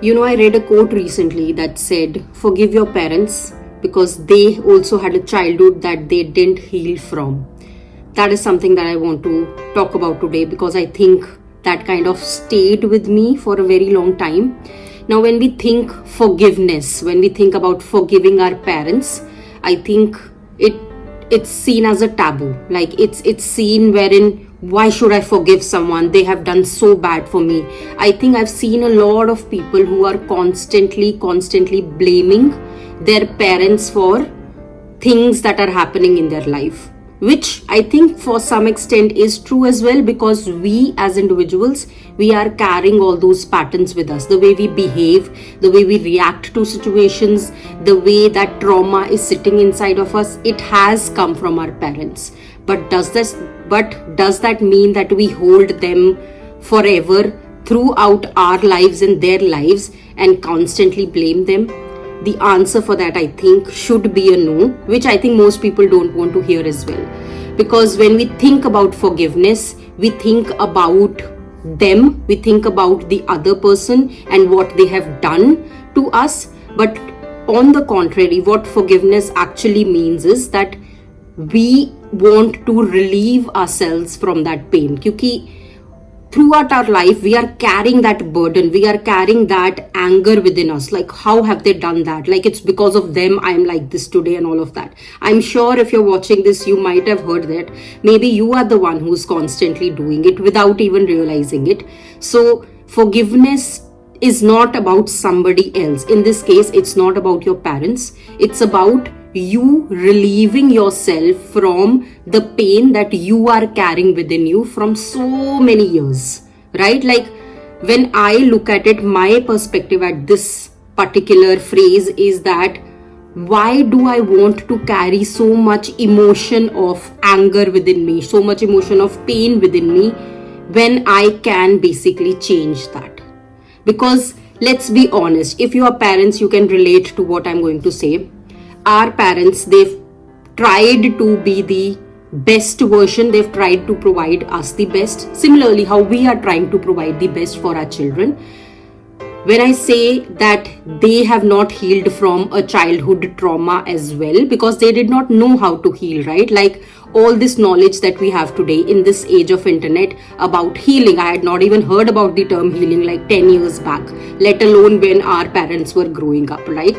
I read a quote recently that said, forgive your parents because they also had a childhood that they didn't heal from. That is something that I want to talk about today because I think that kind of stayed with me for a very long time. Now, when we think forgiveness, when we think about forgiving our parents, I think it's seen as a taboo. Like it's seen wherein why should I forgive someone? They have done so bad for me. I think I've seen a lot of people who are constantly blaming their parents for things that are happening in their life, which I think for some extent is true as well, because we as individuals, we are carrying all those patterns with us. The way we behave, the way we react to situations, the way that trauma is sitting inside of us, it has come from our parents. But does that mean that we hold them forever throughout our lives and their lives and constantly blame them? The answer for that, I think, should be a no, which I think most people don't want to hear as well. Because when we think about forgiveness, we think about them, we think about the other person and what they have done to us. But on the contrary, what forgiveness actually means is that we want to relieve ourselves from that pain. Because throughout our life, we are carrying that burden, we are carrying that anger within us. Like, how have they done that? Like, it's because of them I'm like this today and all of that. I'm sure if you're watching this, you might have heard that. Maybe you are the one who's constantly doing it without even realizing it. So, forgiveness is not about somebody else. In this case, it's not about your parents. It's about you relieving yourself from the pain that you are carrying within you from so many years, right? Like, when I look at it, my perspective at this particular phrase is that why do I want to carry so much emotion of anger within me, so much emotion of pain within me, when I can basically change that? Because let's be honest, if you are parents, you can relate to what I'm going to say. Our parents, they've tried to be the best version, they've tried to provide us the best. Similarly, how we are trying to provide the best for our children. When I say that they have not healed from a childhood trauma as well, because they did not know how to heal, right? Like, all this knowledge that we have today in this age of internet about healing, I had not even heard about the term healing like 10 years back, let alone when our parents were growing up, right?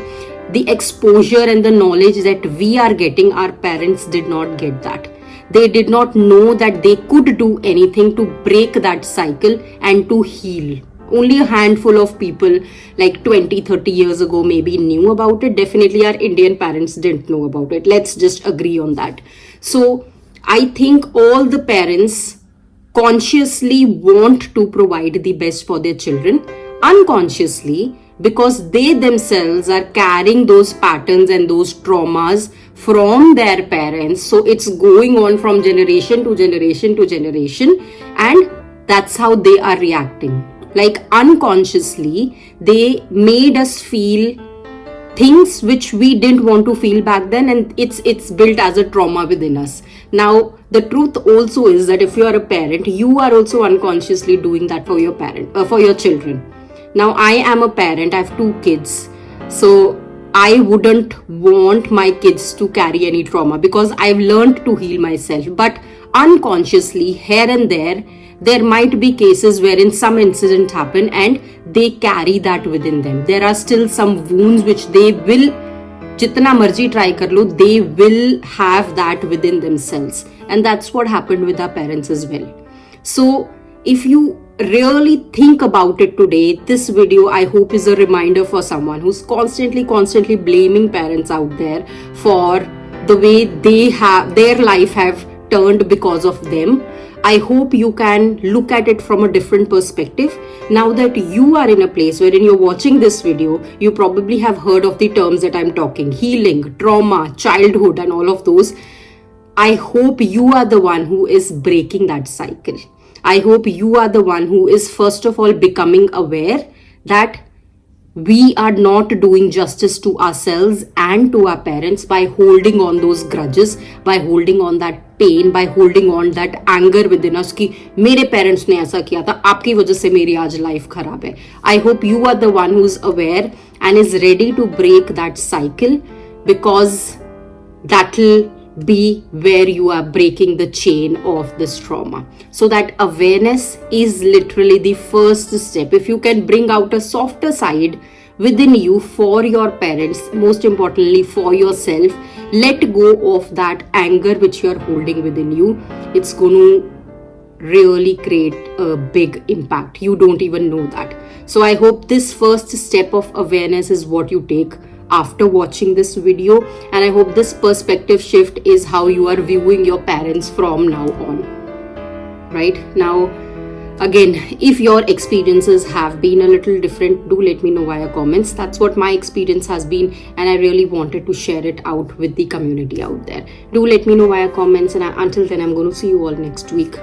The exposure and the knowledge that we are getting, our parents did not get that. They did not know that they could do anything to break that cycle and to heal. Only a handful of people like 20-30 years ago maybe knew about it. Definitely our Indian parents didn't know about it. Let's just agree on that. So I think all the parents consciously want to provide the best for their children. Unconsciously, because they themselves are carrying those patterns and those traumas from their parents. So it's going on from generation to generation to generation, and that's how they are reacting. Like, unconsciously, they made us feel things which we didn't want to feel back then, and it's built as a trauma within us. Now, the truth also is that if you are a parent, you are also unconsciously doing that for your for your children. Now, I am a parent, I have 2 kids. So I wouldn't want my kids to carry any trauma because I've learned to heal myself. But unconsciously, here and there might be cases wherein some incident happen and they carry that within them. There are still some wounds which they will, jitna marji try kar lo, they will have that within themselves. And that's what happened with our parents as well. So if you really think about it today, this video I hope is a reminder for someone who's constantly blaming parents out there for the way their life have turned because of them. I hope you can look at it from a different perspective. Now that you are in a place wherein you're watching this video, you probably have heard of the terms that I'm talking: healing, trauma, childhood, and all of those. I hope you are the one who is breaking that cycle. I hope you are the one who is first of all becoming aware that we are not doing justice to ourselves and to our parents by holding on those grudges, by holding on that pain, by holding on that anger within us कि मेरे parents ने ऐसा किया था, आपकी वजह से मेरी आज life खराब है. I hope you are the one who's aware and is ready to break that cycle, because that'll be where you are breaking the chain of this trauma. So that awareness is literally the first step. If you can bring out a softer side within you for your parents, most importantly for yourself, let go of that anger which you are holding within you, it's going to really create a big impact. You don't even know that. So I hope this first step of awareness is what you take after watching this video, and I hope this perspective shift is how you are viewing your parents from now on. Right now, again, if your experiences have been a little different, do let me know via comments. That's what my experience has been, and I really wanted to share it out with the community out there. Do let me know via comments, and until then, I'm going to see you all next week.